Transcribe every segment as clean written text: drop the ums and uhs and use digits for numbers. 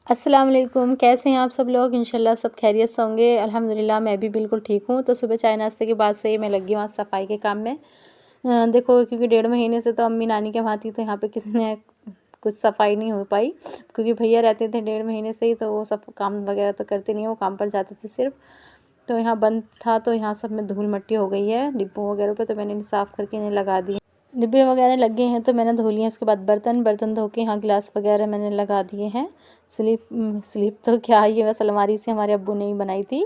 अस्सलाम वालेकुम, कैसे हैं आप सब लोग? इंशाल्लाह सब खैरियत से होंगे। अल्हम्दुलिल्लाह मैं भी बिल्कुल ठीक हूँ। तो सुबह चाय नाश्ते के बाद से मैं लगी हूँ आज सफ़ाई के काम में। देखो क्योंकि 1.5 महीने से तो अम्मी नानी के वहाँ थी, तो यहाँ पे किसी ने कुछ सफाई नहीं हो पाई, क्योंकि भैया रहते थे 1.5 महीने से ही, तो वो सब काम वगैरह तो करते नहीं, वो काम पर जाते थे सिर्फ। तो यहाँ बंद था, तो यहाँ सब में धूल मिट्टी हो गई है डिब्बों वगैरह पे, तो मैंने इन्हें साफ़ करके इन्हें लगा दिए। डिब्बे वगैरह लग गए हैं तो मैंने धो लिए। उसके बाद बर्तन धो के यहाँ गिलास वगैरह मैंने लगा दिए हैं। स्लिप तो क्या, ये बस अलमारी से हमारे अब्बू ने ही बनाई थी,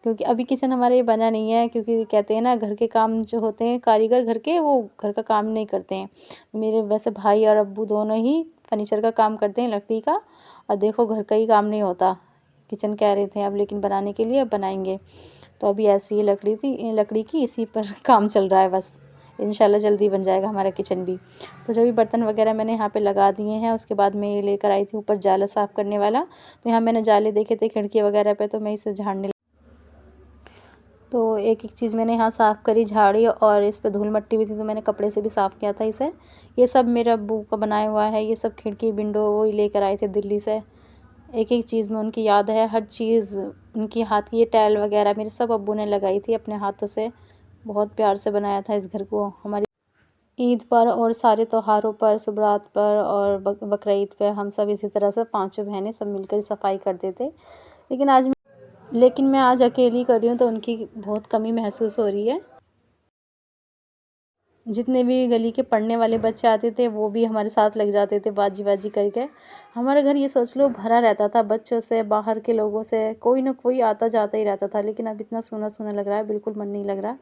क्योंकि अभी किचन हमारा ये बना नहीं है, क्योंकि कहते हैं ना घर के काम जो होते हैं कारीगर घर के, वो घर का काम नहीं करते हैं। मेरे वैसे भाई और अब्बू दोनों ही फर्नीचर का काम करते हैं, लकड़ी का, और देखो घर का ही काम नहीं होता। किचन कह रहे थे अब, लेकिन बनाने के लिए अब बनाएंगे। तो अभी ऐसी ही लकड़ी की इसी पर काम चल रहा है बस। इंशाल्लाह जल्दी बन जाएगा हमारा किचन भी। तो जो भी बर्तन वगैरह मैंने यहाँ पे लगा दिए हैं, उसके बाद मैं ये लेकर आई थी ऊपर जाला साफ़ करने वाला। तो यहाँ मैंने जाले देखे थे खिड़की वगैरह पे, तो मैं इसे झाड़ने, तो एक एक चीज़ मैंने यहाँ साफ़ करी, झाड़ी, और इस पर धूल मट्टी भी थी तो मैंने कपड़े से भी साफ़ किया था इसे। ये सब मेरे अब्बू का बनाया हुआ है, ये सब खिड़की विंडो वही लेकर आए थे दिल्ली से। एक एक चीज़ में उनकी याद है, हर चीज़ उनकी हाथ की, ये टाइल वगैरह मेरे सब अब्बू ने लगाई थी अपने हाथों से। बहुत प्यार से बनाया था इस घर को। हमारी ईद पर और सारे त्योहारों पर, सुबरात पर और बकरीद पे हम सब इसी तरह से पांचों बहनें सब मिलकर सफाई करते थे। लेकिन मैं आज अकेली कर रही हूँ, तो उनकी बहुत कमी महसूस हो रही है। जितने भी गली के पढ़ने वाले बच्चे आते थे वो भी हमारे साथ लग जाते थे बाजी बाजी करके। हमारा घर ये सोच लो भरा रहता था बच्चों से, बाहर के लोगों से, कोई ना कोई आता जाता ही रहता था। लेकिन अब इतना सूना सूना लग रहा है, बिल्कुल मन नहीं लग रहा।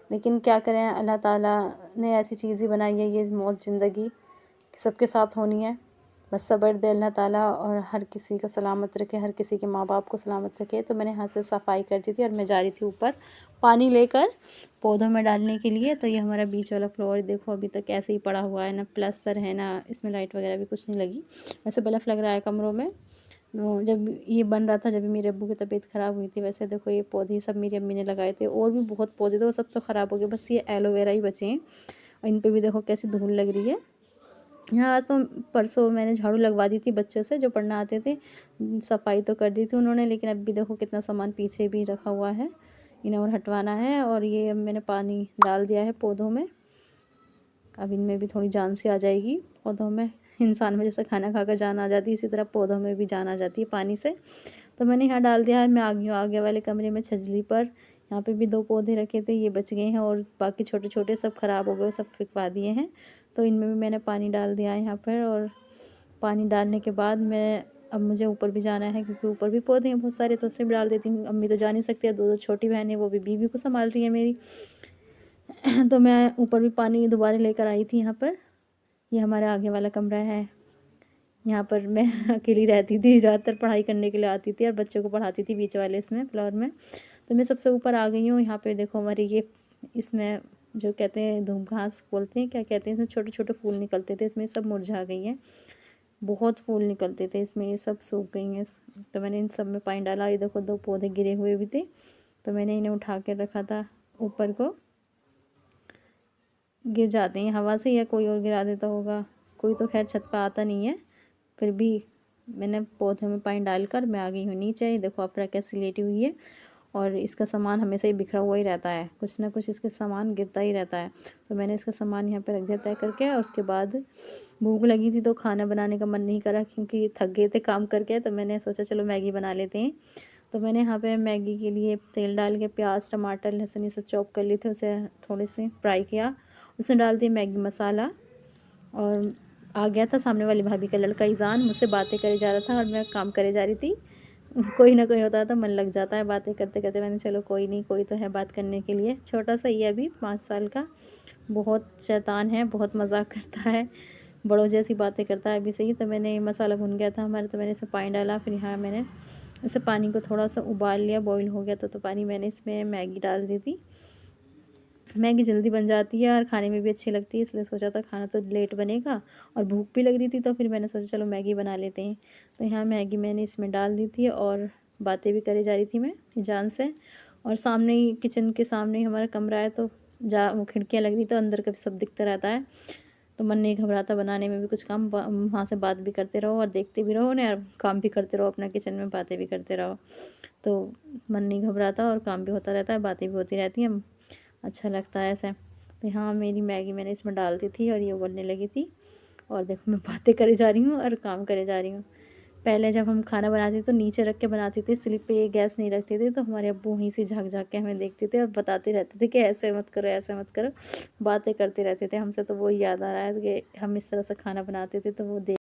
लेकिन क्या करें, अल्लाह ताला ने ऐसी चीज़ ही बनाई है, ये मौत ज़िंदगी सबके साथ होनी है। बस सब्र दे अल्लाह ताला, और हर किसी को सलामत रखे, हर किसी के माँ बाप को सलामत रखे। तो मैंने यहाँ से सफाई कर दी थी और मैं जा रही थी ऊपर पानी लेकर पौधों में डालने के लिए। तो ये हमारा बीच वाला फ्लोर देखो अभी तक ऐसे ही पड़ा हुआ है, ना प्लास्टर है, ना इसमें लाइट वगैरह भी कुछ नहीं लगी। वैसे बल्ब लग रहा है कमरों में। तो जब ये बन रहा था, जब मेरे अब्बू की तबीयत ख़राब हुई थी, वैसे देखो ये पौधे सब मेरी अम्मी ने लगाए थे, और भी बहुत पौधे थे, वो सब तो ख़राब हो गए, बस ये एलोवेरा ही बचे हैं। और इन पे भी देखो कैसी धूल लग रही है। यहाँ तो परसों मैंने झाड़ू लगवा दी थी बच्चों से जो पढ़ना आते थे, सफाई तो कर दी थी उन्होंने, लेकिन अब भी देखो कितना सामान पीछे भी रखा हुआ है, इन्हें और हटवाना है। और ये अब मैंने पानी डाल दिया है पौधों में, अब इनमें भी थोड़ी जान सी आ जाएगी। पौधों में इंसान में जैसे खाना खाकर जान आ जाती है, इसी तरह पौधों में भी जान आ जाती है पानी से। तो मैंने यहाँ डाल दिया है। मैं आ गई हूँ आगे वाले कमरे में छजली पर। यहाँ पे भी 2 पौधे रखे थे, ये बच गए हैं, और बाकी छोटे छोटे सब ख़राब हो गए, सब फेंकवा दिए हैं। तो इनमें भी मैंने पानी डाल दिया है यहाँ पर। और पानी डालने के बाद मैं, अब मुझे ऊपर भी जाना है, क्योंकि ऊपर भी पौधे हैं बहुत सारे, तो उसमें भी डाल देती हूँ। अम्मी तो जा नहीं सकती है, 2 छोटी बहनें, वो भी बीवी को संभाल रही है मेरी। तो मैं ऊपर भी पानी दोबारा लेकर आई थी यहाँ पर। ये हमारे आगे वाला कमरा है, यहाँ पर मैं अकेली रहती थी, ज़्यादातर पढ़ाई करने के लिए आती थी और बच्चों को पढ़ाती थी बीच वाले इसमें फ्लोर में। तो मैं सबसे ऊपर आ गई हूँ। यहाँ पे देखो हमारी ये, इसमें जो कहते हैं धूप घास बोलते हैं, क्या कहते हैं, इसमें छोटे छोटे फूल निकलते थे, इसमें सब मुरझा गई हैं। बहुत फूल निकलते थे इसमें, ये सब सूख गई हैं। तो मैंने इन सब में पानी डाला। ये देखो 2 पौधे गिरे हुए भी थे, तो मैंने इन्हें उठा कर रखा था ऊपर को। गिर जाते हैं हवा से, या कोई और गिरा देता होगा, कोई तो खैर छत पर आता नहीं है। फिर भी मैंने पौधों में पानी डालकर मैं आ गई हूँ नीचे। ये देखो अपरा कैसी लेटी हुई है, और इसका सामान हमेशा ही बिखरा हुआ ही रहता है, कुछ ना कुछ इसके सामान गिरता ही रहता है। तो मैंने इसका सामान यहाँ पे रख दिया तय करके। और उसके बाद भूख लगी थी, तो खाना बनाने का मन नहीं करा, क्योंकि थक गए थे काम करके। तो मैंने सोचा चलो मैगी बना लेते हैं। तो मैंने यहाँ पे मैगी के लिए तेल डाल के प्याज टमाटर लहसुन ये सब चॉप कर लिए थे, उसे थोड़े से फ्राई किया। उसमें डाल दिया मैगी मसाला। और आ गया था सामने वाली भाभी का लड़का ईज़ान, मुझसे बातें करे जा रहा था और मैं काम करे जा रही थी। कोई ना कोई होता है तो मन लग जाता है बातें करते करते। मैंने चलो कोई नहीं, कोई तो है बात करने के लिए। छोटा सा ये अभी 5 साल का, बहुत शैतान है, बहुत मजाक करता है, बड़ों जैसी बातें करता है अभी से ही। तो मैंने मसाला भुन गया था हमारा, तो मैंने इसमें पानी डाला। फिर यहाँ मैंने इसे पानी को थोड़ा सा उबाल लिया, बॉईल हो गया तो पानी मैंने इसमें मैगी डाल दी थी। मैगी जल्दी बन जाती है और खाने में भी अच्छी लगती है, इसलिए सोचा था खाना तो लेट बनेगा और भूख भी लग रही थी, तो फिर मैंने सोचा चलो मैगी बना लेते हैं। तो यहाँ मैगी मैंने इसमें डाल दी थी और बातें भी करे जा रही थी मैं जान से। और सामने ही किचन के सामने ही हमारा कमरा है, तो वो खिड़कियाँ लग रही, तो अंदर का भी सब दिखता रहता है। तो मन नहीं घबराता बनाने में भी कुछ काम, वहाँ से बात भी करते रहो और देखते भी रहो उन्हें और काम भी करते रहो, अपना किचन में बातें भी करते रहो, तो मन नहीं घबराता और काम भी होता रहता है, बातें भी होती रहती हैं, अच्छा लगता है ऐसे। तो हाँ, मेरी मैगी मैंने इसमें डाल दी थी और ये उबलने लगी थी, और देखो मैं बातें करे जा रही हूँ और काम करे जा रही हूँ। पहले जब हम खाना बनाते थे तो नीचे रख के बनाते थे, स्लिप पे गैस नहीं रखते थे, तो हमारे अब्बू वहीं से झाँक झाँक के हमें देखते थे और बताते रहते थे कि ऐसे मत करो, ऐसे मत करो, बातें करते रहते थे हमसे। तो वो याद आ रहा है कि हम इस तरह से खाना बनाते थे, तो वो देख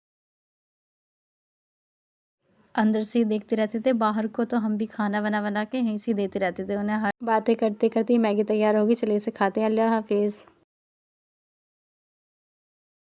अंदर से ही देखते रहते थे, बाहर को तो हम भी खाना बना बना के यहीं से देते रहते थे उन्हें। हर बातें करते करते मैगी तैयार होगी, चलिए इसे खाते हैं। अल्लाह हाफिज़।